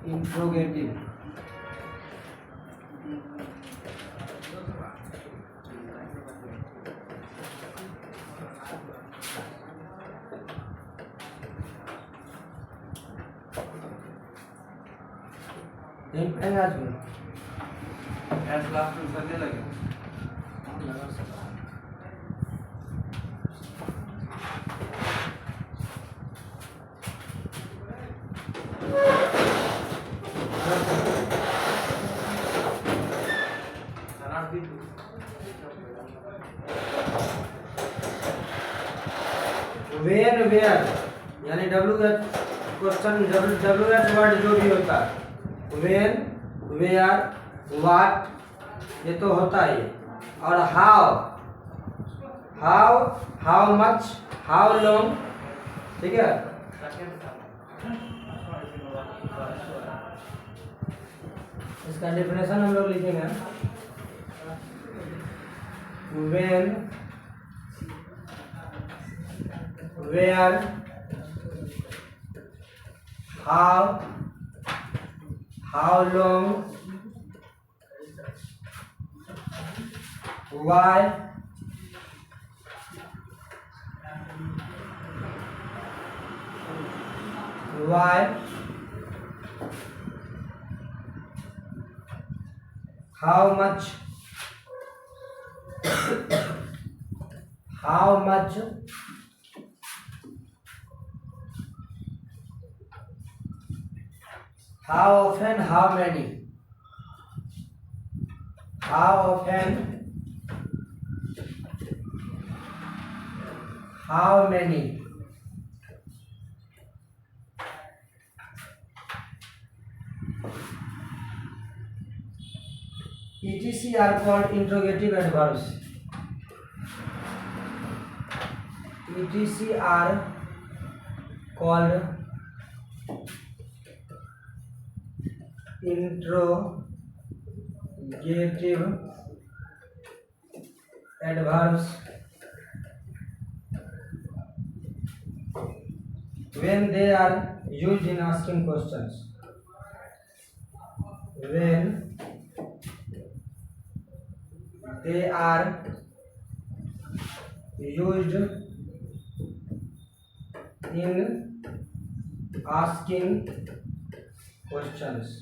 Interrogative. आज में S last में करने लगे। वेन वेयर यानी WH क्वेश्चन WH वर्ड जो भी होता है, वेन वेयर व्हाट ये तो होता ही, और how how much how long, ठीक है। इसका डेफिनेशन हम लोग लिखेंगे, when where how long why how much how often how many etc are called interrogative adverbs. etc are called interrogative adverbs when they are used in asking questions. When they are used in asking questions.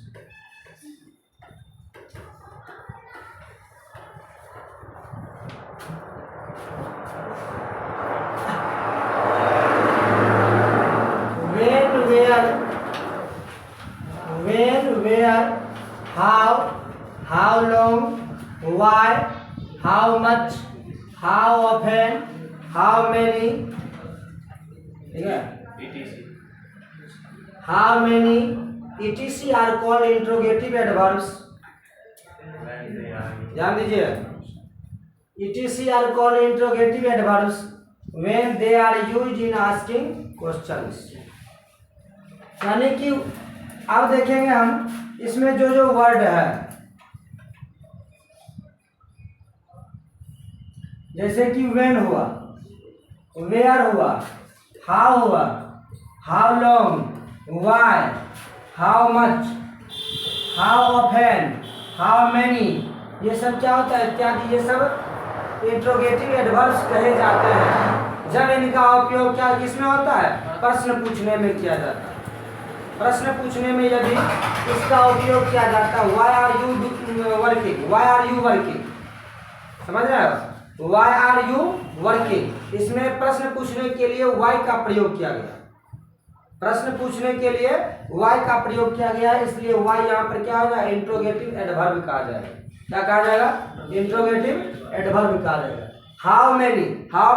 When, where, how long, why, how much, how often, how many, ठीक है, how many etc are called interrogative adverbs. ध्यान दीजिए, etc are called interrogative adverbs when they are used in asking questions. यानी कि अब देखेंगे हम इसमें जो वर्ड है, जैसे कि वेन हुआ, वेयर हुआ, हाउ हुआ, how long, why, how much, how often, how many, ये सब क्या होता है इत्यादि, ये सब इंट्रोगेटिव एडवर्ब्स कहे जाते हैं जब इनका उपयोग क्या किसमें होता है, प्रश्न पूछने में किया जाता है। प्रश्न पूछने में यदि इसका उपयोग किया जाता है, why are you working, why are you working, समझ रहे हो, वाई आर यू वर्किंग, इसमें प्रश्न पूछने के लिए वाई का प्रयोग किया गया, प्रश्न पूछने के लिए वाई का प्रयोग किया गया, इसलिए वाई यहाँ पर क्या होगा, इंट्रोगेटिव एडवर्ब कहा जाएगा। क्या कहा जाएगा, इंट्रोगेटिव एडवर्ब कहा जाएगा। How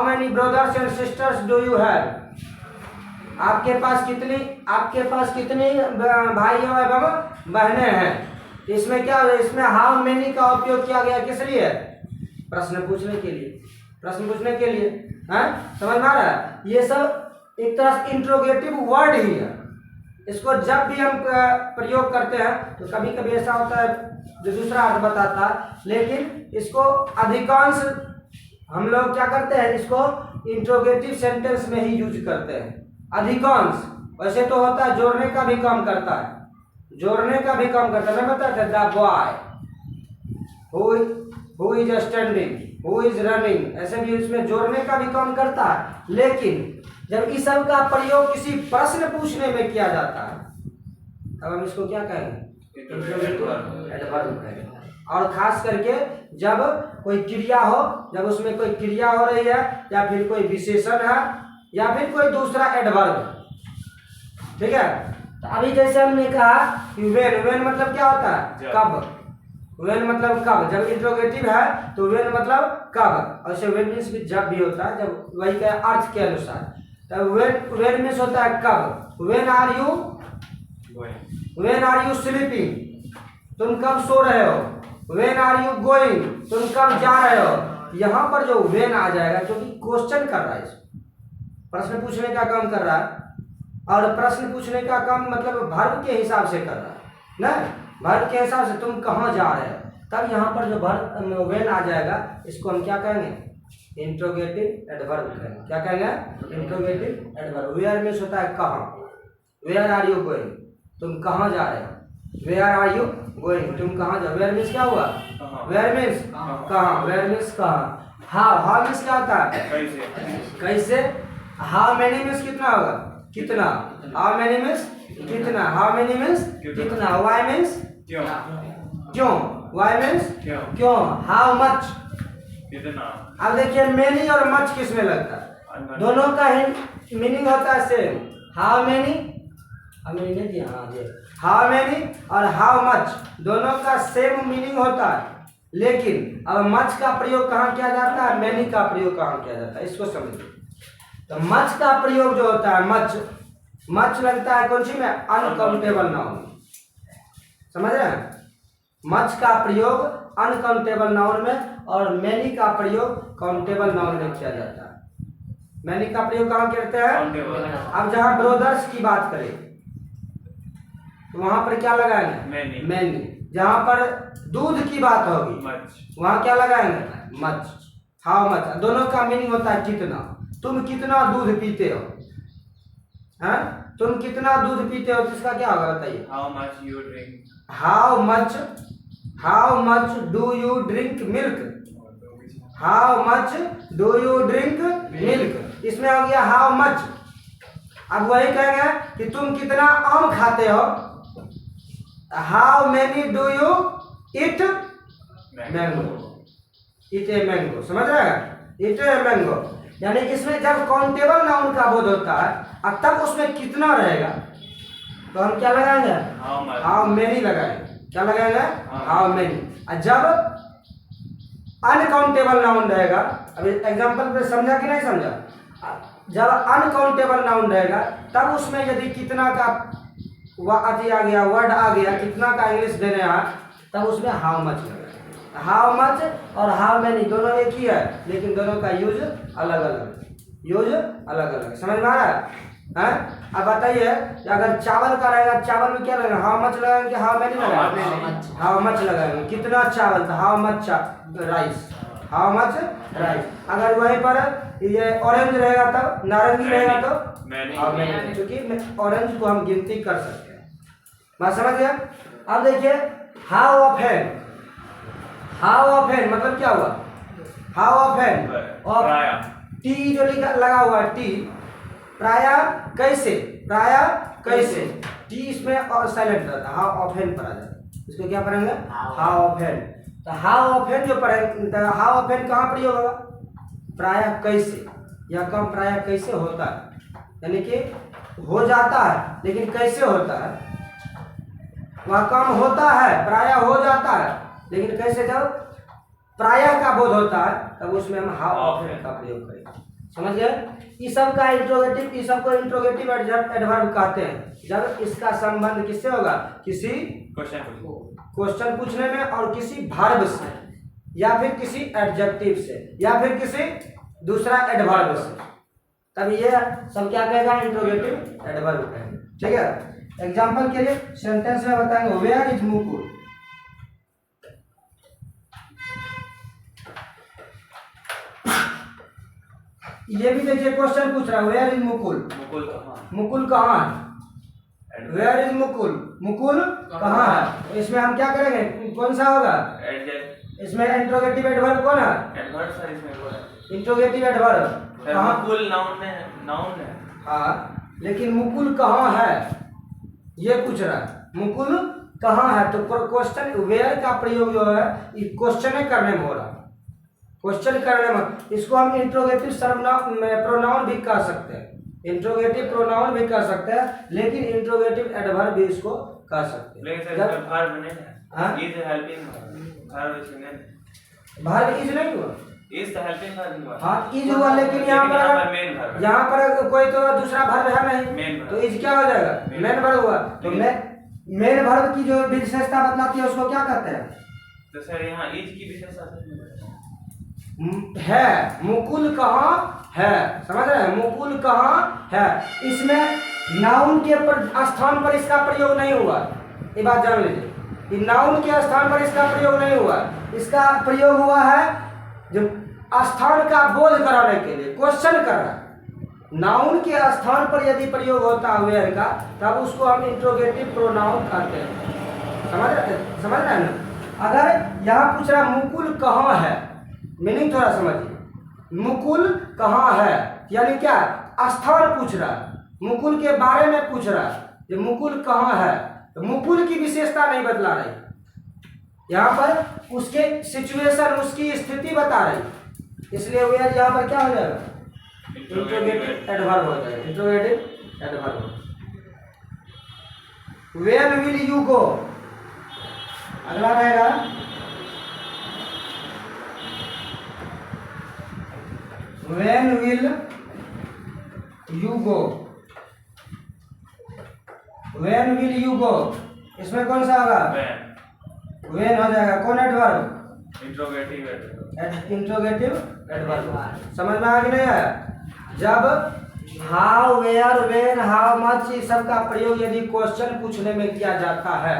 many brothers and sisters do you have, आपके पास कितनी भाई एवं बहनें हैं। इसमें क्या है, इसमें हाउ मेनी का उपयोग किया गया किस लिए, प्रश्न पूछने के लिए, प्रश्न पूछने के लिए, हैं, समझ में आ रहा है। ये सब एक तरह से इंट्रोगेटिव वर्ड ही है। इसको जब भी हम प्रयोग करते हैं तो कभी कभी ऐसा होता है जो दूसरा अर्थ बताता है, लेकिन इसको अधिकांश हम लोग क्या करते हैं, इसको इंट्रोगेटिव सेंटेंस में ही यूज करते हैं अधिकांश। वैसे तो होता है जोड़ने का भी काम करता है, जोड़ने का भी काम करता है। मैं बताया था the boy who is standing, who is running, ऐसे भी इसमें जोड़ने का भी काम करता है। लेकिन जब इस सब का प्रयोग किसी प्रश्न पूछने में किया जाता है तब हम इसको क्या कहेंगे? एडवर्ब कहेंगे। और खास करके जब कोई क्रिया हो, जब उसमें कोई क्रिया हो रही है या फिर कोई विशेषण है या फिर कोई दूसरा एडवर्ब, ठीक है। तो अभी जैसे हमने कहा कि वेन मतलब क्या होता है? कब। वेन मतलब कब। जब इंट्रोगेटिव है तो वेन मतलब कब, और से वेन मीन्स भी जब भी होता है, जब वही का अर्थ के अनुसार। तब वेन मीन्स होता है कब। वेन आर यू स्लीपिंग, तुम कब सो रहे हो। वेन आर यू गोइंग, तुम कब जा रहे हो। यहाँ पर जो वेन आ जाएगा क्योंकि क्वेश्चन कर रहा है, प्रश्न पूछने का काम कर रहा है। और प्रश्न पूछने का काम मतलब वर्ब के हिसाब से कर रहा है ना, वर्ब के हिसाब से तुम कहाँ जा रहे हो। तब यहाँ पर जो वर्ब वेन आ जाएगा इसको हम क्या कहेंगे? इंट्रोगेटिव एडवर्ब कहेंगे। क्या कहेंगे? Interrogative adverb. वेयर मीन्स होता है कहाँ। वेयर आर यू गोइंग, तुम कहाँ जा रहे हो। वेयर आर यू गोइंग, तुम कहाँ जा। वेयर मीन्स क्या हुआ? वेयर मीन्स कहाँ। वेयर मीन्स कहाँ। हाउ मीन्स क्या होता है? कैसे। हाउ मेनी मीन्स कितना होगा? कितना। हाउ मेनी मीन्स कितना। हाउ मेनी मीन्स कितना। व्हाई मीन्स क्यों। व्हाई मीन्स क्यों। हाउ मच कितना। अब देखिए मेनी और मच किस में लगता है? दोनों का मीनिंग होता है same. How many, how many और हाउ मच दोनों का सेम मीनिंग होता है। लेकिन अब मच का प्रयोग कहाँ किया जाता है, मेनी का प्रयोग कहाँ किया जाता है, इसको समझिए। तो मच का प्रयोग जो होता है, मच लगता है कौन सी में? Uncountable noun. समझ रहे हैं? मच का प्रयोग अनकाउंटेबल नाउन में और मेनी का प्रयोग काउंटेबल नाउन में किया जाता है। मेनी का प्रयोग कहाँ करते हैं? अब जहाँ ब्रोदर्स की बात करें तो वहां पर क्या लगाएंगे? मेनी। जहां पर दूध की बात होगी वहां क्या लगाएंगे? मच। हाउ मच दोनों का मीनिंग होता है कितना। तुम कितना दूध पीते हो, हैं? तुम कितना दूध पीते हो, इसका क्या होगा बताइए? How much you drink. How much do you drink milk. How much do you drink milk, इसमें हो गया हाउ मच। अब वही कहेंगे कि तुम कितना आम खाते हो। How many do you it mango. It a mango, समझ रहे हैं? It a mango. यानी इसमें जब काउंटेबल नाउन का बोध होता है और तब उसमें कितना रहेगा तो हम क्या लगाएंगे? हाउ मेनी लगाएंगे। क्या लगाएंगे? How many. और जब अनकाउंटेबल नाउन रहेगा, अभी एग्जांपल पे समझा कि नहीं समझा? जब अनकाउंटेबल नाउन रहेगा तब उसमें यदि कितना का अति आ गया, वर्ड आ गया, कितना का इंग्लिश देने आया, तब उसमें हाउ मच लगेगा। हाउ मच और हाउ मेनी दोनों एक ही है, लेकिन दोनों का यूज अलग अलग। समझ में आ रहा है? अब बताइए अगर चावल का रहेगा, चावल में क्या लगेगा? हाउ मच लगाएंगे कि हाउ मेनी लगाएंगे? हाउ मच लगाएंगे। कितना चावल था? How much rice. How much rice. अगर वहीं पर ये ऑरेंज रहेगा तब, नारंगी रहेगा तो मेनी, क्योंकि ऑरेंज को हम गिनती कर सकते हैं। बात समझ गया? अब देखिए हाउ ऑफेन। हाउ ऑफेन मतलब क्या हुआ? हाउ ऑफेन और टी जो लगा हुआ है, टी प्राय कैसे। प्राय कैसे टी इसमें और साइलेंट रहता है, हाउ ऑफेन पर आ जाता है। इसको क्या पढ़ेंगे? How often. तो हाउ ऑफेन जो पढ़ेंगे तो हाउ ऑफेन कहाँ प्रयोग होगा? प्राय कैसे या कम प्राय कैसे होता है, यानी कि हो जाता है लेकिन कैसे होता है। वह कम होता है, प्राय हो जाता है, लेकिन कैसे? जब प्राय का बोध होता है तब उसमें हम हाउ ऑफेन का प्रयोग करेंगे। समझ गए? इस सब का इंट्रोगेटिव, इस सब को इंट्रोगेटिव एडवर्ब कहते हैं जब इसका संबंध किससे होगा? किसी क्वेश्चन पूछने में और किसी वर्ब से या फिर किसी एडजेक्टिव से या फिर किसी दूसरा एडवर्ब से, तब ये सब क्या कहेगा? इंट्रोगेटिव एडवर्ब कहेंगे। ठीक है? एग्जांपल के लिए सेंटेंस में बताएंगे वेयर इज मुकुल। ये भी देखिए क्वेश्चन पूछ रहा है वेयर इज मुकुल। मुकुल कहाँ है? वेयर इज मुकुल, मुकुल कहाँ है? तो इसमें हम क्या करेंगे, कौन सा होगा? एडजेक्ट इसमें इंट्रोगेटिव एडवर्ब कौन है? एडवर्ब सर इसमें वो है इंट्रोगेटिव एडवर्ब सर कहाँ? मुकुल नाउन है हाँ, लेकिन मुकुल कहाँ है ये पूछ रहा है। मुकुल कहाँ है? तो क्वेश्चन वेयर का प्रयोग जो है क्वेश्चन करने में हो रहा है, क्वेश्चन करने में। इसको हम इंट्रोगेटिव सर्वनाम प्रोनाउन भी कह सकते हैं, इंट्रोगेटिव प्रोनाउन भी कह सकते हैं, लेकिन इंट्रोगेटिव एडवर्ब भी इसको कह सकते हैं। लेकिन सर जब इसमें वर्ब नहीं है हाँ? इज हेल्पिंग वर्ब इसमें वर्ब इज नहीं हुआ, इज द हेल्पिंग वर्ब हुआ हाँ इज हुआ, लेकिन यहाँ पर मेन वर्ब यहाँ पर कोई तो दूसरा वर्ब है नहीं, मेन वर्ब तो इज क्या हो जाएगा? मेन वर्ब हुआ। तो मेन वर्ब की जो विशेषता बतलाती है उसको क्या कहते हैं? तो सर यहाँ इज की विशेषता है। मुकुल कहाँ है, समझ रहे हैं? मुकुल कहाँ है, इसमें नाउन के स्थान पर इसका प्रयोग नहीं हुआ, ये बात जान लीजिए कि नाउन के स्थान पर इसका प्रयोग नहीं हुआ, इसका प्रयोग हुआ है जो स्थान का बोध कराने के लिए, क्वेश्चन कर रहा है। नाउन के स्थान पर यदि प्रयोग होता है वेयर का, तब उसको हम इंट्रोगेटिव प्रोनाउन कहते हैं। समझ रहे हैं ना? अगर यहाँ पूछ रहा मुकुल कहाँ है, मीनिंग थोड़ा समझिए। मुकुल कहाँ है यानी क्या? स्थान पूछ रहा है, मुकुल के बारे में पूछ रहा है, ये मुकुल कहाँ है। तो मुकुल की विशेषता नहीं बतला रही, यहाँ पर उसके सिचुएशन, उसकी स्थिति बता रही, इसलिए वेयर यहाँ पर क्या हो जाएगा? इंट्रोगेटिव एडवर्ब हो जाएगा, interrogative adverb. When will you go, अगला रहेगा when will you go, when will you go, इसमें कौन सा होगा? व्हेन हो जाएगा। कौन एडवर्ब? Interrogative interrogative adverb. समझ में आ गया नहीं आया? जब how, where, when, how much इस सब का प्रयोग यदि क्वेश्चन पूछने में किया जाता है,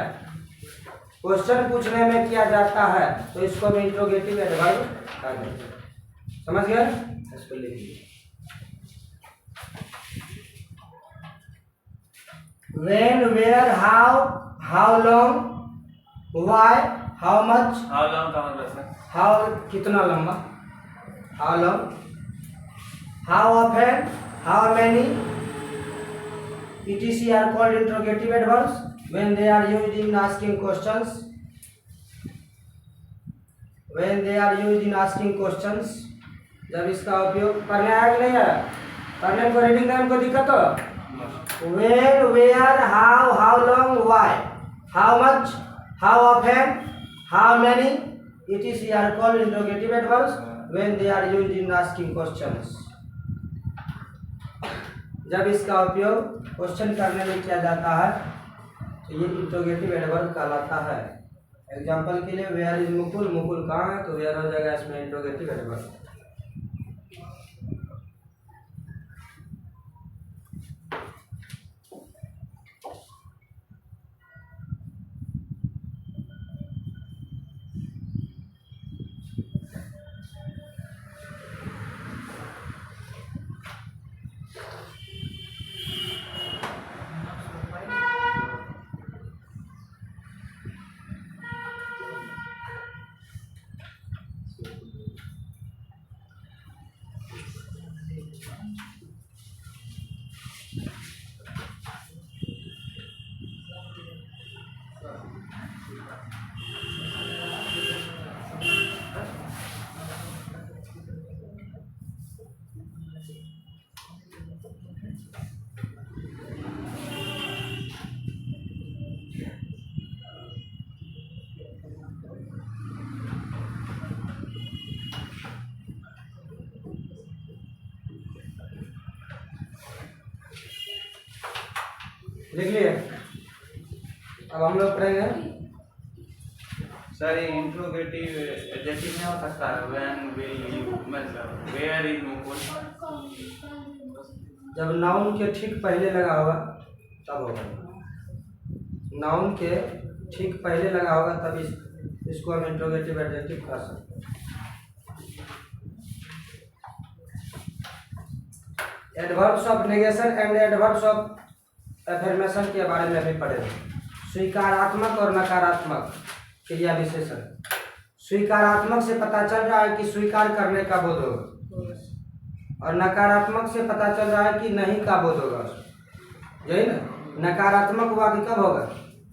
क्वेश्चन पूछने में किया जाता है, तो इसको हम इंट्रोगेटिव एडवर्ब कहते हैं। समझ गए? इसको लिख लीजिए। When, where, how, how long, why, how much, how long का मतलब सर हाउ कितना लंबा, how long, how often, how many, etc are called interrogative adverbs when they are used in asking questions, when they are used in asking questions। जब इसका उपयोग पढ़ने आया कि नहीं आया? पढ़ने को रीडिंग टाइम को दिक्कत हो? when, where, how long, why, how much, how often, how many, etc are called interrogative adverbs when they are used in asking questions। जब इसका उपयोग क्वेश्चन करने में किया जाता है तो ये इंट्रोगेटिव एडवर्ब कहलाता है। एग्जाम्पल के लिए वेयर इज मुकुल, मुकुल कहाँ है, तो वेयर हो जाएगा इसमें इंट्रोगेटिव एडवर्ब। लिख लिए। अब हम लोग पढ़ेंगे सर ये इंट्रोगेटिव एडजेक्टिव नहीं हो सकता है व्हेन विल यू मतलब वेयर इज मुकुल जब नाउन के ठीक पहले लगा होगा तब होगा, नाउन के ठीक पहले लगा होगा तब इसको हम इंट्रोगेटिव एडजेक्टिव कह सकते हैं। Adverbs of negation and adverbs of affirmation के बारे में अभी पढ़े। स्वीकारात्मक और नकारात्मक क्रिया विशेषण। स्वीकारात्मक से पता चल रहा है कि स्वीकार करने का बोध होगा, और नकारात्मक से पता चल रहा है कि नहीं का बोध होगा। यही ना, नकारात्मक हुआ कि कब होगा,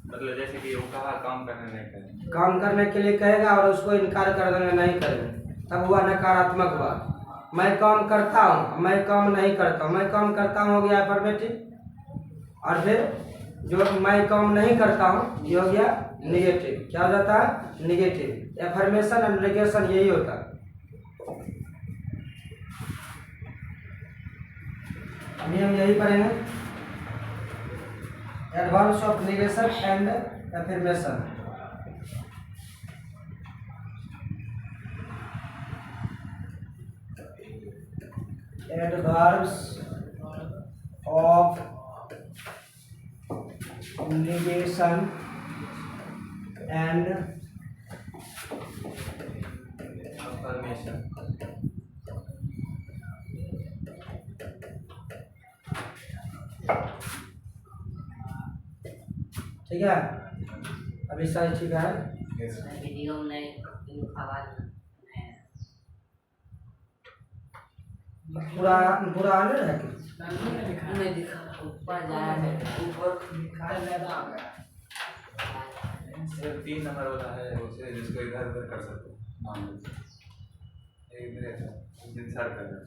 मतलब जैसे कि वो कहा काम करने नहीं करें, काम करने के लिए कहेगा और उसको इनकार कर देंगे, नहीं करेंगे, तब हुआ नकारात्मक हुआ। मैं काम करता हूँ, मैं काम नहीं करता हूँ, मैं काम करता हूँ हो गया अफर्मेटिव, और फिर जो मैं काम नहीं करता हूँ ये हो गया निगेटिव। क्या हो जाता है, निगेटिव। एफर्मेशन और नेगेशन यही होता है। अभी हम यही पढ़ेंगे, advance of negation and affirmation. Adverbs of negation and affirmation। ठीक है, अभी सही ठीक है। वीडियो में आवाज पूरा पूरा आने है कि नहीं दिखा, ऊपर जा रहा है, ऊपर सिर्फ 3 नंबर वाला है उसे, जिसको इधर उधर कर सकते हो नाम एक मेरे इंसर्ट कर दो।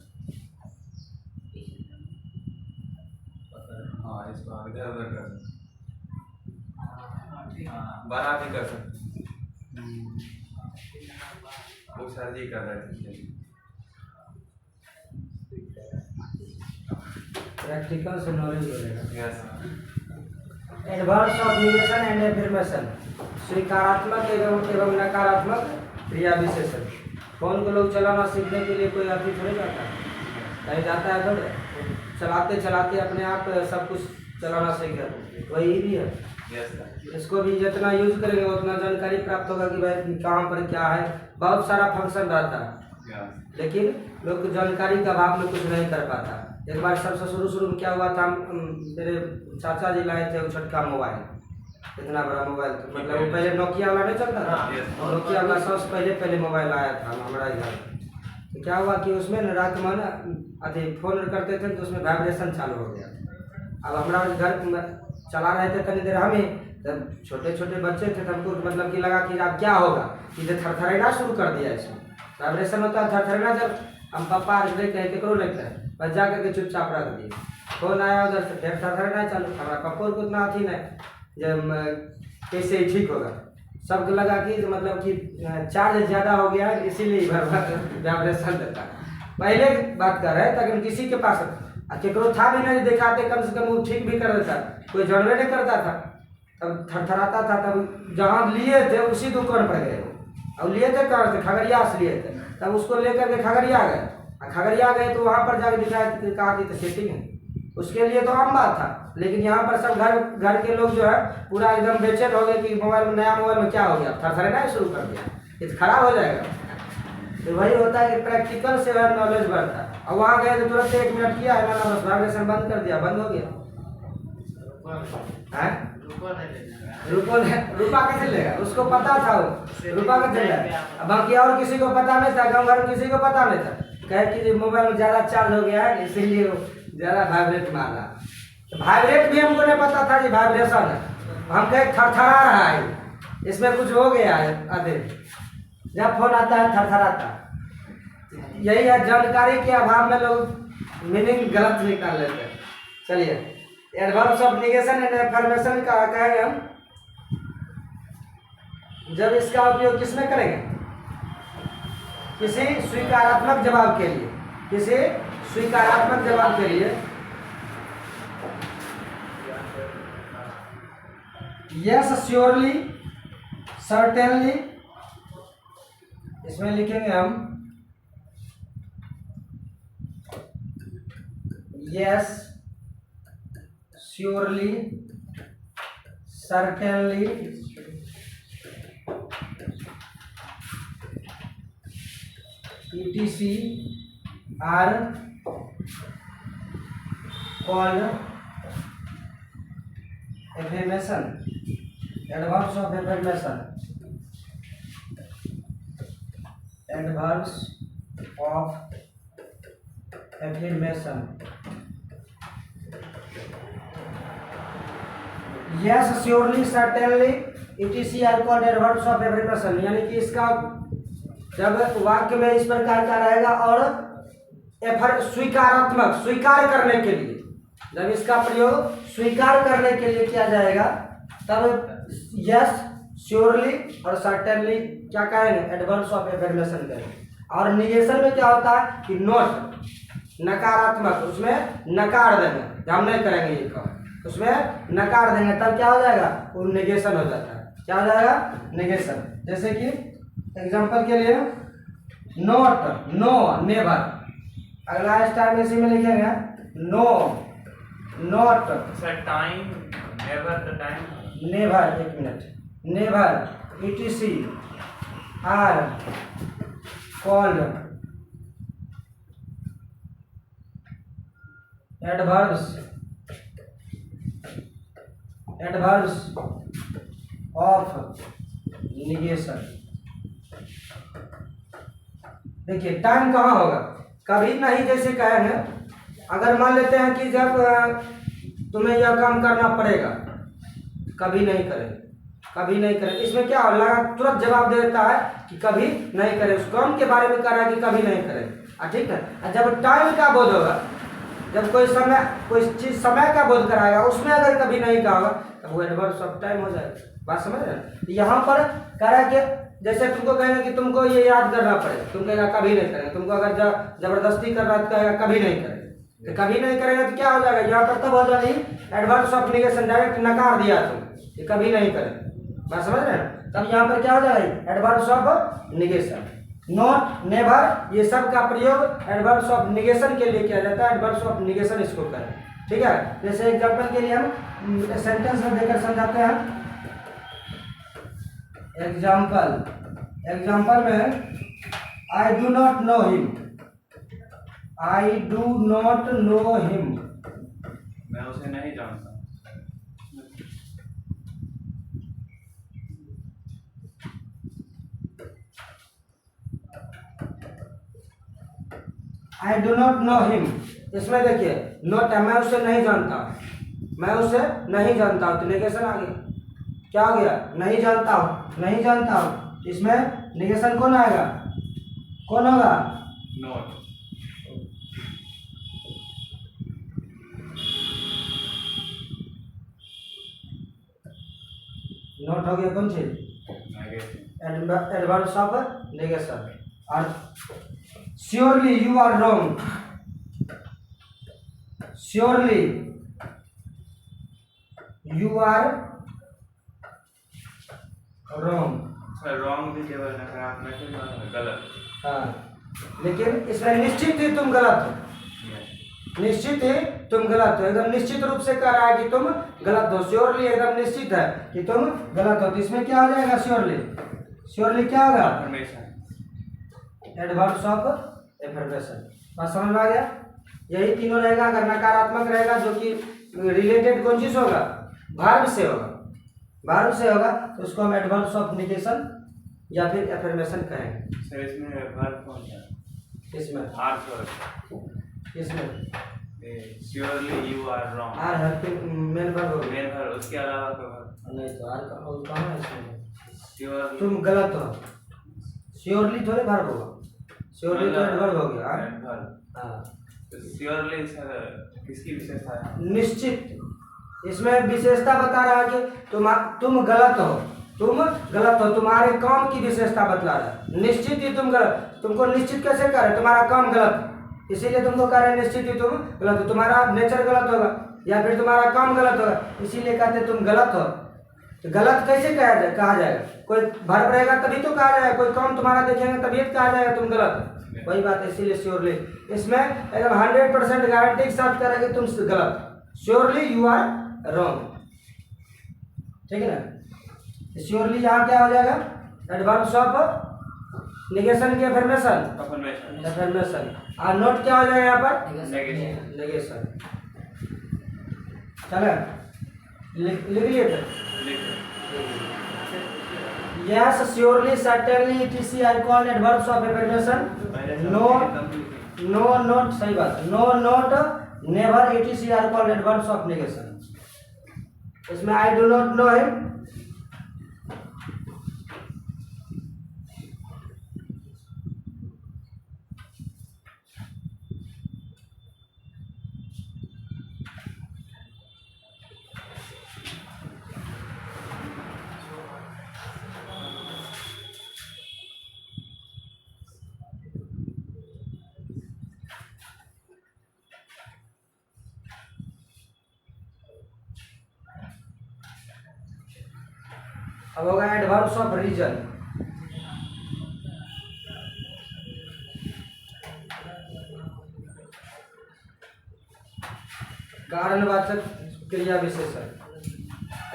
हाँ, इसको इधर उधर कर सकते, हाँ बड़ा भी कर सकते, वो सर्जी कर रहे थे। प्रैक्टिकल से नॉलेज मिलेगा। Yes. Adverbs of negation and affirmation. स्वीकारात्मक एवं नकारात्मक क्रिया विशेषण। फोन को लोग चलाना सीखने के लिए कोई अति थोड़ी जाता है, कहीं जाता है तो चलाते चलाते अपने आप सब कुछ चलाना सीख जाते, वही भी है। यस। इसको भी जितना यूज करेंगे उतना जानकारी प्राप्त होगा कि भाई कहाँ पर क्या है। बहुत सारा फंक्शन रहता है, लेकिन लोग जानकारी के अभाव में कुछ नहीं कर पाता। एक बार सबसे शुरू में क्या हुआ था, मेरे चाचा जी लाए थे वो छोटका मोबाइल, इतना बड़ा मोबाइल था, मतलब वो पहले नोकिया वाला नहीं चलता था, और नोकिया वाला सबसे पहले मोबाइल आया था हमारा घर। तो क्या हुआ कि उसमें न रात में ना अति फोन करते थे तो उसमें वाइब्रेशन चालू हो गया। अब हमारा घर चला रहे थे तनी देर हमें, तब छोटे छोटे बच्चे थे, तब हमको मतलब कि लगा कि अब क्या होगा, कि थरथरेना शुरू कर दिया। इसमें वाइब्रेशन होता है थरथरेना, जब हम पापा लेते हैं केकरो लेते हैं, बस जा करके चुपचाप रख दिए। फोन आया उधर से, फिर थरथरेना चालू। हमारा पप्पो को उतना अथी नहीं जब कैसे ठीक होगा, सबको लगा कि मतलब कि चार्ज ज़्यादा हो गया है इसीलिए वाइब्रेशन देता है। पहले बात कर रहे हैं ताकि किसी के पास केकरो था भी नहीं, दिखाते कम से कम वो ठीक भी कर देता, कोई जानवे नहीं करता था, तब थरथराता था। तब जहाँ लिए थे उसी दुकान पर गए, अब लिए थे कहाँ से, खगड़िया से लिए थे, तब उसको लेकर के खगड़िया गए। खगड़िया गए तो वहाँ पर जाकर दिखाया, कहा कि सेटिंग है, उसके लिए तो आम बात था। लेकिन यहाँ पर सब घर के लोग जो है पूरा एकदम बेचैन हो गए कि मोबाइल में, नया मोबाइल में क्या हो गया, थरथराना शुरू कर दिया, ये तो खराब हो जाएगा। तो वही होता है कि प्रैक्टिकल से नॉलेज बढ़ता है। और वहाँ गए तो तुरंत 1 मिनट किया है ना, बस वाइब्रेशन बंद कर दिया, बंद हो गया। रुपा कैसे लेगा, उसको पता था, वो रुपा कैसे लेगा। बाकी और किसी को पता नहीं था, गाँव घर में किसी को पता नहीं था, कहे कि मोबाइल में ज़्यादा चार्ज हो गया है इसीलिए वो ज़्यादा वाइब्रेट मार रहा। तो वाइब्रेट भी हमको नहीं पता था कि वाइब्रेशन है, हम कहे थरथरा रहा है, इसमें कुछ हो गया है आधे, जब फोन आता है थरथराता। यही है, जानकारी के अभाव में लोग मीनिंग गलत निकाल लेते हैं। चलिए, adverbs of negation and affirmation का कहेंगे हम, जब इसका उपयोग किसमें करेंगे, किसी स्वीकारात्मक जवाब के लिए, किसी स्वीकारात्मक जवाब के लिए। यस, श्योरली, सर्टेनली, इसमें लिखेंगे हम yes, surely, certainly, etc are called affirmation, adverbs of affirmation, adverbs of affirmation. Yes, surely, certainly, etc are called adverbs of affirmation. यानी कि इसका जब वाक्य में इस प्रकार का रहेगा और स्वीकारात्मक, स्वीकार करने के लिए, जब इसका प्रयोग स्वीकार करने के लिए किया जाएगा तब यस, श्योरली और सर्टेनली क्या कहेंगे, एडवर्ब्स ऑफ एफर्मेशन कहेंगे। और निगेशन में क्या होता है कि नोट, नकारात्मक, उसमें नकार देंगे, हम नहीं करेंगे ये काम, उसमें नकार देंगे, तब क्या हो जाएगा, वो निगेशन हो जाता है। क्या हो जाएगा, निगेशन। जैसे कि एग्जांपल के लिए नोट, नो, नेवर। अगला स्टाइल इसी में लिखेंगे no, not, time, never the time, never, एक minute, never, etc are called adverbs, adverbs of negation. देखिए टाइम कहाँ होगा, कभी नहीं, जैसे कहेंगे अगर मान लेते हैं कि जब तुम्हें यह काम करना पड़ेगा, कभी नहीं करें, कभी नहीं करें, इसमें क्या लगा, तुरंत जवाब दे देता है कि कभी नहीं करें, उस काम के बारे में कह रहा है कि कभी नहीं करें, ठीक है। जब टाइम का बोध होगा, जब कोई समय, कोई चीज समय का बोध कराएगा, उसमें अगर कभी नहीं कहा होगा तो वो एडवर्ब्स ऑफ टाइम हो जाएगा। बात समझ रहे हैं। यहाँ पर कह रहा है कि जैसे तुमको कहेंगे कि तुमको ये याद करना पड़ेगा, तुम कहेगा कभी नहीं करेंगे, तुमको अगर जबरदस्ती कर रहा है तो कहेगा कभी नहीं करेंगे, तो कभी नहीं करेंगे तो क्या हो जाएगा, यहाँ पर तब हो जाएगी एडवर्ब्स ऑफ निगेशन, डायरेक्ट नकार दिया तुम ये कभी नहीं करें। बात समझ रहे हैं। तब यहाँ पर क्या हो जाएगी, adverbs of negation. Not, never, ये सब का प्रयोग एडवर्ब्स ऑफ निगेशन के लिए किया जाता है, एडवर्ब्स ऑफ निगेशन इसको करें, ठीक है। जैसे एग्जांपल के लिए हम सेंटेंस में देकर समझाते हैं। एग्जांपल में I do not know him, I do not know him, मैं उसे नहीं जानता। I do not know him, इसमें देखिए नॉट है, मैं उसे नहीं जानता, मैं उसे नहीं जानता हूँ, तो निगेशन आ गया। क्या हो गया, नहीं जानता हूँ, नहीं जानता हूँ, इसमें निगेशन कौन आएगा, कौन होगा, नॉट। नॉट हो गया कौन चीज, एडवर्ब्स ऑफ निगेशन। और surely you are wrong, surely you are wrong, wrong भी केवल नकारात्मक, गलत। हाँ, लेकिन इसमें निश्चित ही तुम गलत हो, निश्चित ही तुम गलत हो, एकदम निश्चित रूप से कह रहा है कि तुम गलत हो। श्योरली एकदम निश्चित है कि तुम गलत हो, तो इसमें क्या हो जाएगा, श्योरली, श्योरली क्या होगा, एडवर्ब्स ऑफ एफर्मेशन। बात समझ में आ गया। यही तीनों रहेगा। अगर नकारात्मक रहेगा जो कि रिलेटेड कौन चीज होगा, वर्ब से होगा, वर्ब से होगा, तो उसको हम एडवर्ब्स ऑफ निगेशन या फिर एफर्मेशन कहेंगे। सर इसमें वर्ब कौन सा है, इसमें आर वर्ब, इसमें surely you are wrong, are helping main verb हो गया, मेन वर्ब, उसके अलावा कोई वर्ब नहीं तो आर का और कहाँ है इसमें, श्योरली, तुम गलत हो, श्योरली थोड़े वर्ब होगा, श्योरली तो एडवर्ब हो गया। हाँ, तो श्योरली सर किसकी विशेषता है, निश्चित, इसमें विशेषता बता रहा है कि तुम गलत हो, तुम गलत हो, तुम्हारे काम की विशेषता बतला रहा है। निश्चित ही तुम गलत, तुमको निश्चित कैसे कर रहे, तुम्हारा काम गलत, इसीलिए तुमको कह रहे हैं निश्चित ही तुम गलत हो, तुम्हारा नेचर गलत होगा या फिर तुम्हारा काम गलत होगा, इसीलिए कहते तुम गलत हो। तो गलत कैसे कहा जाएगा, कोई वर्ब रहेगा तभी तो कहा जाएगा, कोई काम तुम्हारा देखेंगे तभी तो कहा जाएगा तुम गलत हो, वही बात है। इसीलिए श्योरली इसमें एकदम 100% गारंटी के साथ कह रहा है कि तुम गलत, श्योरली यू आर रॉन्ग, ठीक है ना। श्योरली यहाँ क्या हो जाएगा, एडवर्ब्स ऑफ निगेशन की एफर्मेशन, एफर्मेशन। और नोट क्या हो जाएगा यहाँ पर, नेगेशन। नेगेशन। चले लिख लिए थे। लिख Yes, surely, certainly, etc. are called adverbs of affirmation. No, no, not, सही बात। No, not, never, etc. are called adverbs of negation. इसमें I do not know him. अब होगा एडवर्ब्स ऑफ रीजन। कारणवाचक क्रिया विशेषण।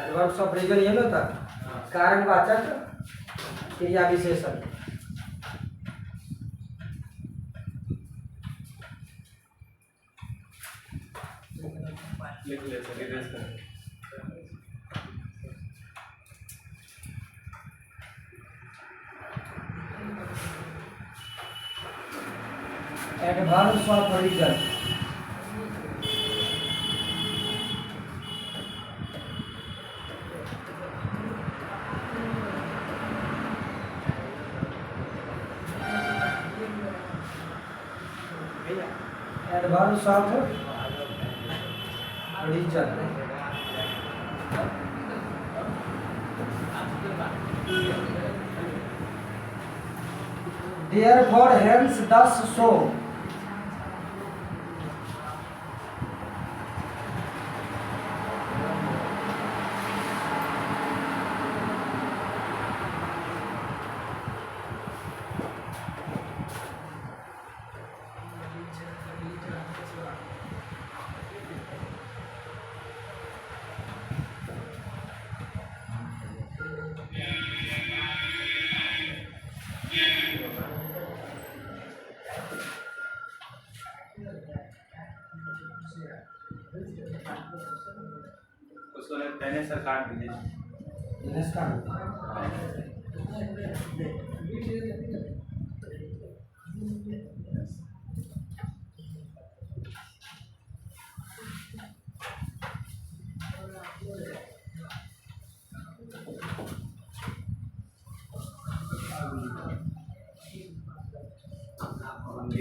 एडवर्ब्स ऑफ रीजन ये ना था, कारणवाचक क्रिया विशेषण। लिख ले सर, इरेज कर। Adverbs of reason. Adverbs of reason. Therefore, hence, thus, so. उसको पहले सर काट दीजिए।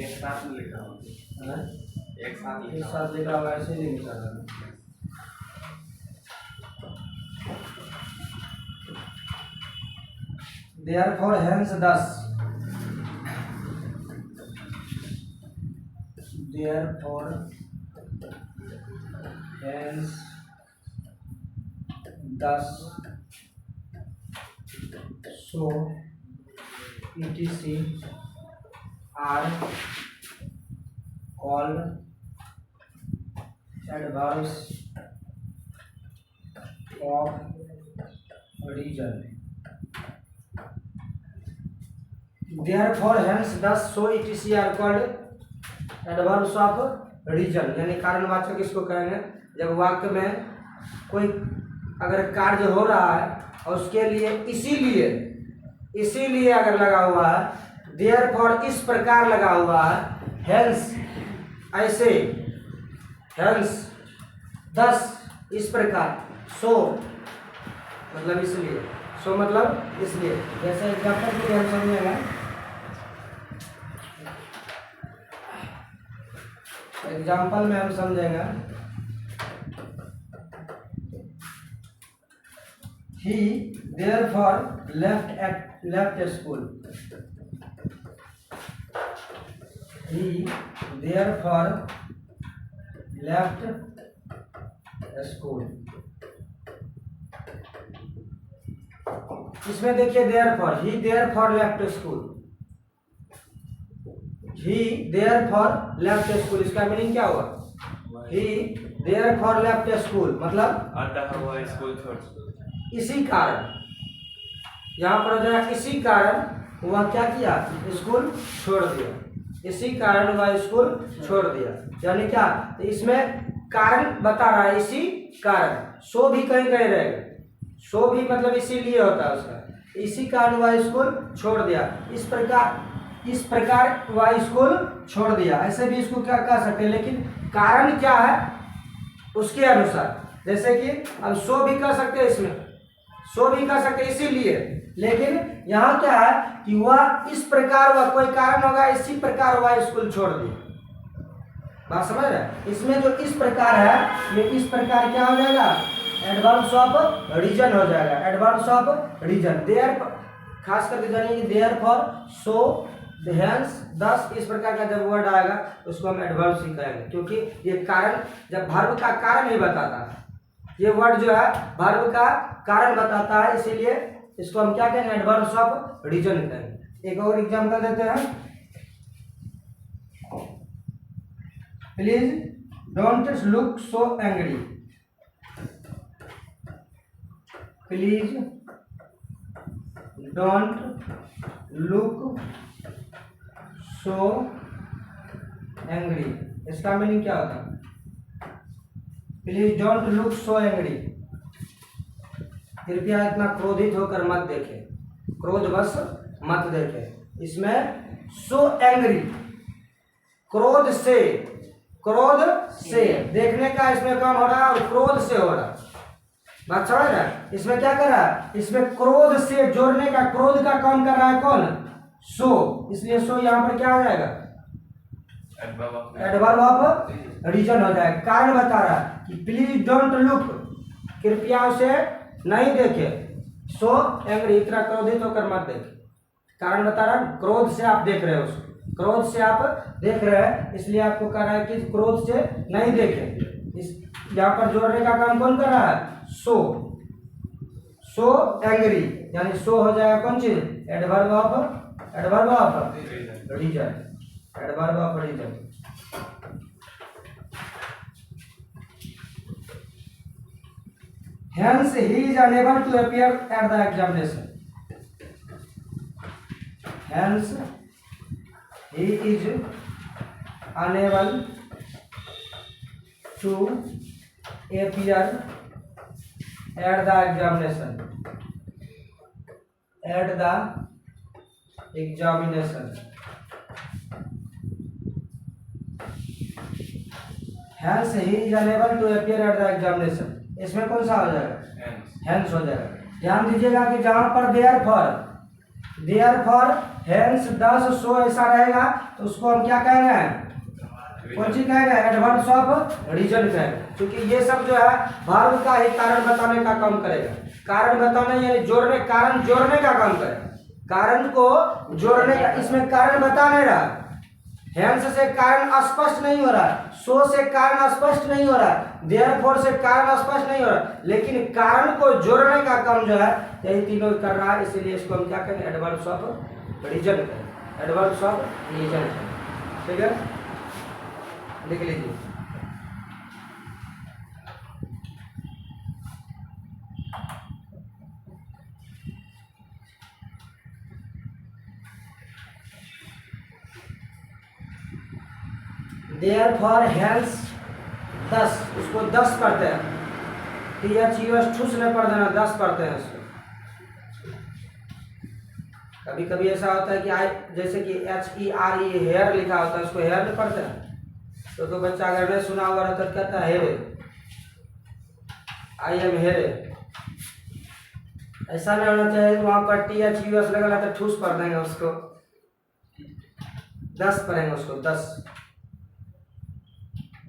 एक साथ में लिखा हुआ, एक साथ लिखा हुआ ऐसे नहीं लिखा था। Therefore, hence, thus. Therefore, hence, thus, so, etc. are called adverbs of reason. Therefore, hence, thus, so, etc. are called adverbs of reason. यानी कारणवाचक इसको कहेंगे जब वाक्य में कोई अगर कार्य हो रहा है और उसके लिए इसीलिए अगर लगा हुआ है, therefore इस प्रकार लगा हुआ है, hence ऐसे, hence thus इस प्रकार, so मतलब इसलिए, so मतलब इसलिए। जैसे एग्जाम्पल के लिए हम समझेंगे, एग्जाम्पल में हम समझेंगे, he therefore left school. He therefore left school. इसमें देखिए therefore, he therefore left school. He therefore left school. इसका मीनिंग क्या हुआ? He therefore left school मतलब अतः वह स्कूल छोड़, इसी कारण, यहाँ पर जो है इसी कारण वह क्या किया, स्कूल छोड़ दिया। इसी कारण वह स्कूल छोड़ दिया, यानी क्या, तो इसमें कारण बता रहा है, इसी कारण। सो भी कहीं कहीं रहेगा, सो भी मतलब इसीलिए होता है उसका, इसी कारण वह स्कूल छोड़ दिया। इस प्रकार वह स्कूल छोड़ दिया, ऐसे भी इसको क्या कह सकते हैं, लेकिन कारण क्या है उसके अनुसार। जैसे कि अब सो भी कह सकते हैं, इसमें सो भी कह सकते हैं इसीलिए, लेकिन यहाँ क्या है कि वह इस प्रकार, वह कोई कारण होगा, इसी प्रकार वह स्कूल छोड़ दिया। बात समझ रहे हैं? इसमें जो इस प्रकार है, ये इस प्रकार क्या हो जाएगा, एडवर्ब्स ऑफ रीजन हो जाएगा, एडवर्ब्स ऑफ रीजन। देयर, खास करके जानिए कि देयर फॉर, सो, हेंस, दस, इस प्रकार का जब वर्ड आएगा उसको हम एडवर्ब्स ही कहेंगे, क्योंकि ये कारण, जब वर्ब का कारण ही बताता है, ये वर्ड जो है वर्ब का कारण बताता है, इसीलिए इसको हम क्या कहेंगे, एडवर्ब्स ऑफ रीजन कहेंगे। एक और एग्जांपल देते हैं, please don't look so angry, please don't look so angry, इसका मीनिंग क्या होता है, please don't look so angry, कृपया इतना क्रोधित होकर मत देखे, क्रोध बस मत देखे। इसमें सो एंग्री, क्रोध से देखने का इसमें काम हो रहा है और क्रोध से हो रहा है। बात समझ रहा है? इसमें क्या कर रहा है, इसमें क्रोध से जोड़ने का, क्रोध का काम कर रहा है कौन, सो, इसलिए सो यहाँ पर क्या हो जाएगा, एडवर्ब ऑफ रीजन हो जाएगा। कारण बता रहा है कि प्लीज डोंट लुक, कृपया उसे नहीं देखे, सो एंग्री, इतना क्रोधित होकर मत देखे। कारण बता रहा है, क्रोध से आप देख रहे हो उसको, क्रोध से आप देख रहे हैं, इसलिए आपको कह रहा है कि क्रोध से नहीं देखे। इस यहाँ पर जोड़ने का काम कौन कर रहा है, सो एंग्री, यानी सो हो जाएगा कौन चीज, adverb of reason, adverb of reason. Hence he is unable to appear at the examination. Hence he is unable to appear at the examination. At the examination. Hence he is unable to appear at the examination. इसमें कौन सा हो जाएगा, hence हो जाएगा। ध्यान दीजिएगा कि जहां पर देयर फॉर हेंस, दस, सो ऐसा रहेगा तो उसको हम क्या कहेंगे, कौन सी कहेंगे, एडवर्ब्स ऑफ रीजन कहेंगे, क्योंकि ये सब जो है वर्ब का ही कारण बताने का काम करेगा। कारण बताने यानी जोड़ने, कारण जोड़ने का काम करेगा, कारण को जोड़ने का, इसमें कारण बता नहीं रहा, हेंस से कारण स्पष्ट नहीं हो रहा, सो से कारण स्पष्ट नहीं हो रहा, देयरफॉर से कारण स्पष्ट नहीं हो रहा, लेकिन कारण को जोड़ने का काम जो है यही तीनों कर रहा है, इसीलिए इसको हम क्या कहेंगे, एडवर्ब्स ऑफ रीजन कहेंगे, एडवर्ब्स ऑफ रीजन। ठीक है, लिख लीजिए। देयरफॉर हेंस, 10, उसको 10 पढ़ते हैं, THUS ठूस नहीं पढ़ देना, 10 पढ़ते हैं उसको। कभी कभी ऐसा होता है कि जैसे कि HERE हेयर लिखा होता है, उसको हेयर नहीं पढ़ते हैं, तो बच्चा अगर नहीं सुना हुआ रहता तो कहता है हेरे, आई एम हेरे। ऐसा नहीं होना चाहिए, वहाँ पर THUS लगा तो ठूस पढ़ देंगे उसको, 10 पढ़ेंगे उसको, 10।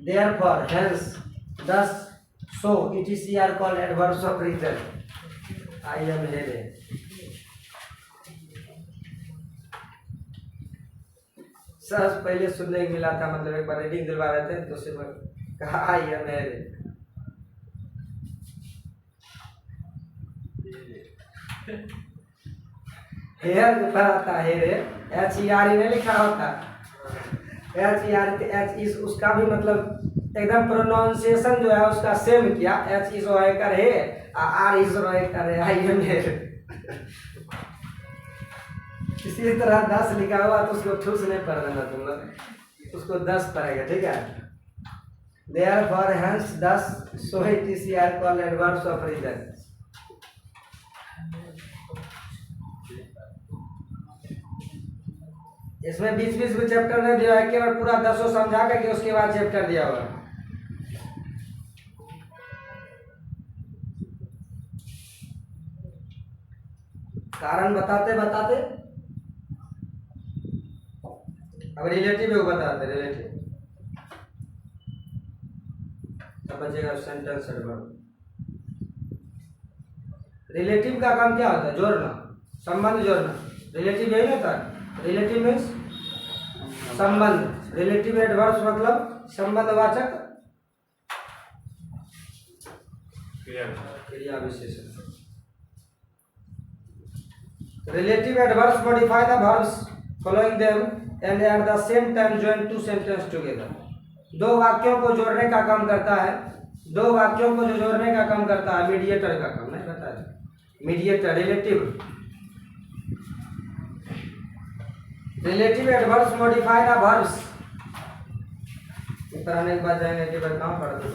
Therefore, hence, thus, so, etc. are called adverbs of reason. I am here. Sir पहले सुनने को मिला था, मतलब एक बार रीडिंग दिलवा रहे थे, दूसरे बार कहा आई एम here. हेयर लिखा होता है, HERE नहीं लिखा होता, H इस उसका भी मतलब एकदम प्रोनाउंसिएशन जो है उसका सेम किया, H इस रोए कर है, R इस रोए कर है, आई एम है। इसी तरह 10 लिखा हुआ तो उसको ठूस नहीं पढ़ देना तुम लोग, उसको 10 पढ़ेगा। ठीक है, Therefore, hence, thus, so it is here called adverbs of reason. इसमें बीच बीच में चैप्टर नहीं दिया है, केवल पूरा 10 समझा करके उसके बाद चैप्टर दिया हुआ है। कारण बताते बताते अब रिलेटिव को बताते रिलेटिव तब बचेगा सेंटेंस एडवर्ब। रिलेटिव का काम क्या होता है? जोड़ना, संबंध जोड़ना। रिलेटिव यही होता है। रिलेटिव मीन्स संबंध। रिलेटिव एडवर्ब्स मतलब संबंधवाचक क्रिया विशेषण। Relative adverbs modify the verbs following them and at the same time join two sentences together. दो वाक्यों को जोड़ने का काम करता है। दो वाक्यों को जो जोड़ने का काम करता है मीडिएटर का काम नहीं करता है। Mediator relative adverbs modify the verbs. इस तरह एक बार जाएंगे कि भाई कहाँ पढ़ दो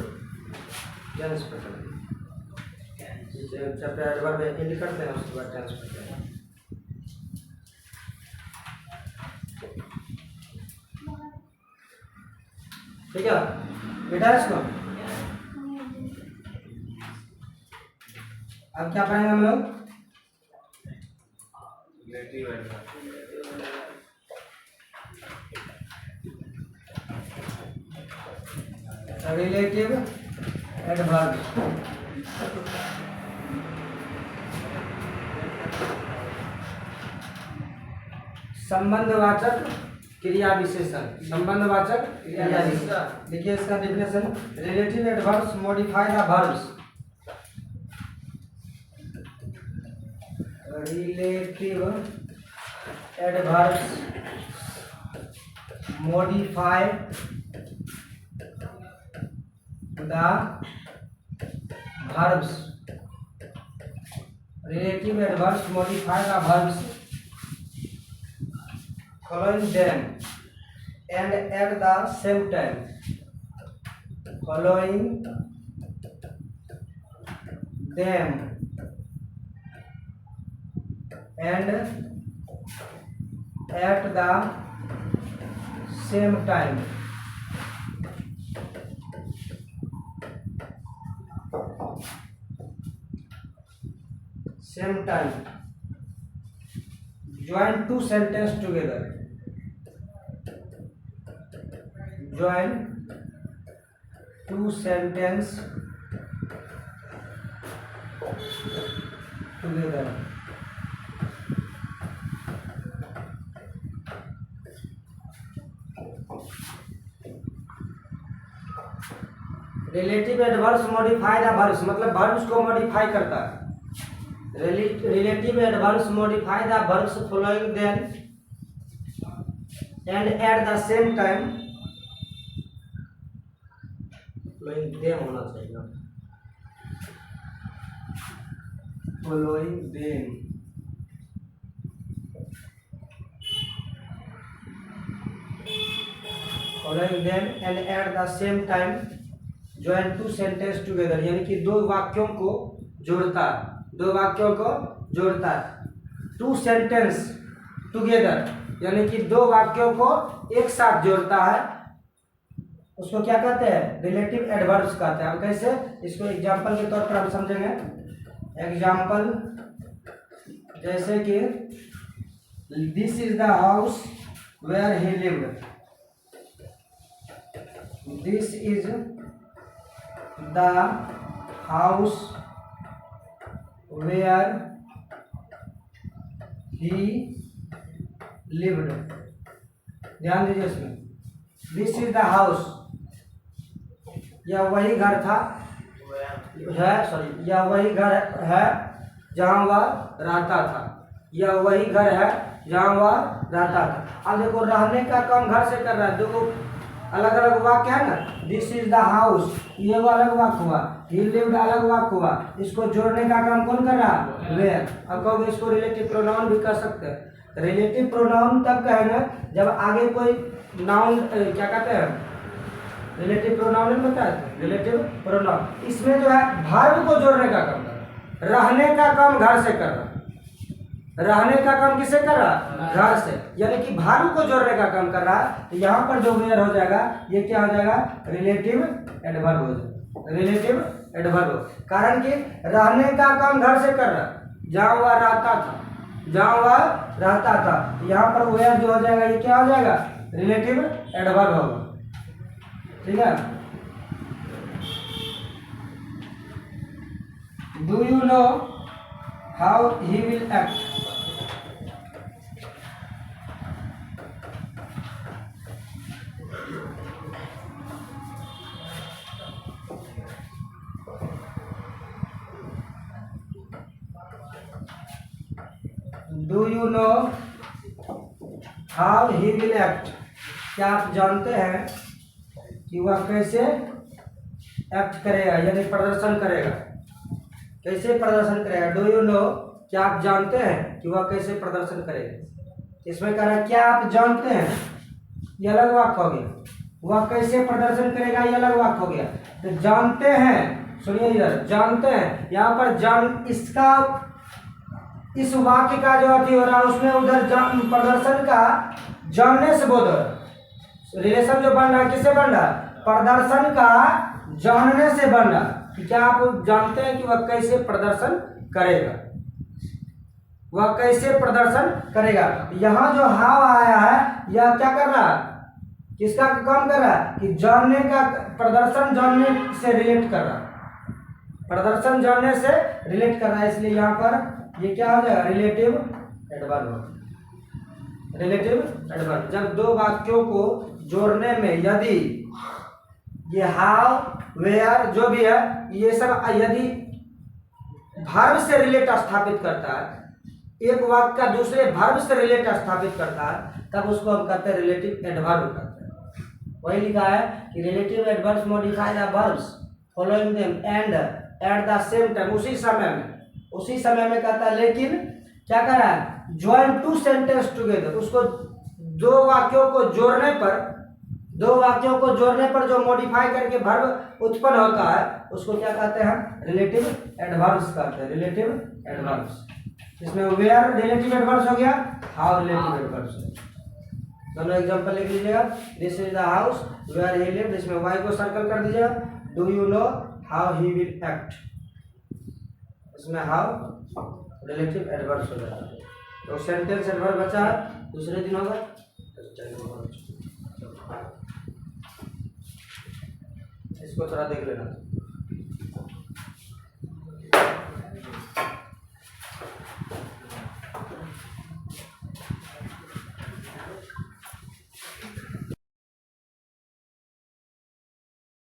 टेंस पढ़ जब एडवर्ब इंड करते हैं उसके बाद टेंस पढ़ते हैं। ठीक है बेटा इसको अब क्या पढ़ेंगे हम लोग? Relative adverb. संबंधवाचक क्रिया विशेषण। संबंधवाचक क्रिया विशेषण। देखिए इसका definition. Relative adverbs modify the verbs. Relative adverbs modify the verbs. Relative adverbs modify the verbs following them and at the same time. Following them and at the same time. Same time. Join two sentences together. Join two sentences together. Relative adverbs modify the verbs मतलब verbs को modify करता है। Relative adverbs modify the verbs following them and at the same time following them होना चाहिए। Following them and at the same time join two sentences together यानी कि दो वाक्यों को जोड़ता है। दो वाक्यों को जोड़ता है। टू सेंटेंस टुगेदर यानी कि दो वाक्यों को एक साथ जोड़ता है। उसको क्या कहते हैं? रिलेटिव एडवर्ब्स कहते हैं। अब कैसे इसको एग्जांपल के तौर पर हम समझेंगे। एग्जांपल जैसे कि this is the house where he lived. This is the house where he lived। ध्यान दीजिए इसमें। दिस इज द हाउस यह वही घर था यह वही घर है जहाँ वह रहता था। यह वही घर है जहाँ वह रहता था। अब देखो रहने का काम घर से कर रहा है। देखो अलग अलग वाक्य है ना। दिस इज द हाउस ये वो अलग वाक्य हुआ। ही लिव्ड अलग वाक्य हुआ। इसको जोड़ने का काम कौन कर रहा है? वेयर। अब कहोगे इसको रिलेटिव प्रोनाउन भी कर सकते हैं। रिलेटिव प्रोनाउन तब कहेंगे जब आगे कोई नाउन क्या कहते हैं रिलेटिव प्रोनाउन ने बताया था, रिलेटिव प्रोनाउन। इसमें जो है वर्ब को जोड़ने का काम कर रहा, रहने का काम घर से कर रहा, रहने का काम किससे कर रहा, घर से, यानी कि वर्ब को जोड़ने का काम कर रहा है। तो यहाँ पर जो वेयर हो जाएगा ये क्या हो जाएगा, रिलेटिव एडवर्ब हो जाएगा, रिलेटिव एडवर्ब। कारण कि रहने का काम घर से कर रहा, जहाँ वह रहता था, जहाँ वह रहता था, यहाँ पर वेयर जो हो जाएगा ये क्या हो जाएगा, रिलेटिव एडवर्ब होगा। ठीक है। Do you know how he will act, do you know how he will act, क्या आप जानते हैं कि वह कैसे एक्ट करेगा, यानी प्रदर्शन करेगा, कैसे प्रदर्शन करेगा। डू यू नो, क्या आप जानते हैं कि वह कैसे प्रदर्शन करेगा। इसमें कह रहा है क्या आप जानते हैं, ये अलग वाक्य हो गया, वह कैसे प्रदर्शन करेगा ये अलग वाक्य हो गया। तो जानते हैं, सुनिए इधर, जानते हैं, यहाँ पर जान, इसका इस वाक्य का जो अति हो रहा है उसमें उधर प्रदर्शन का जानने से बोध हो रहा, रिलेशन जो बन रहा है किससे बन रहा, प्रदर्शन का जानने से बन रहा। क्या आप जानते हैं कि वह कैसे प्रदर्शन करेगा, वह कैसे प्रदर्शन करेगा। यहाँ जो हाव आया है यह क्या कर रहा है, किसका काम कर रहा है, कि जानने का, प्रदर्शन जानने से रिलेट कर रहा, प्रदर्शन जानने से रिलेट कर रहा है। इसलिए यहाँ पर ये क्या हो जाएगा, रिलेटिव एडवर्ब, रिलेटिव एडवर्ब। जब दो वाक्यों को जोड़ने में यदि ये हाउ वेयर जो भी है ये सब यदि वर्ब से रिलेट स्थापित करता है, एक वाक्य का दूसरे वर्ब से रिलेट स्थापित करता है, तब उसको हम कहते हैं रिलेटिव एडवर्ब कहते हैं। वही लिखा है कि relative adverbs modify the verbs following them and at the same time, उसी समय में कहता है। लेकिन क्या कर रहा है, ज्वाइन टू सेंटेंस टुगेदर, उसको दो वाक्यों को जोड़ने पर जो मॉडिफाई करके वर्ब उत्पन्न होता है उसको क्या कहते हैं, रिलेटिव एडवर्ब्स कहते हैं, रिलेटिव एडवर्ब्स। इसमें वेयर रिलेटिव एडवर्ब्स हो गया, हाउ रिलेटिव एडवर्ब्स। दोनों एग्जांपल लिख लीजिएगा। This is the house where he lived, इसमें वाई को सर्कल कर दीजिएगा। Do you know how he will act, इसमें हाउ रिलेटिव एडवर्ब्स हो जाता है। तो सेंटेंस एडवर्ब बचा है, दूसरे दिन होगा। इसको थोड़ा देख लेना।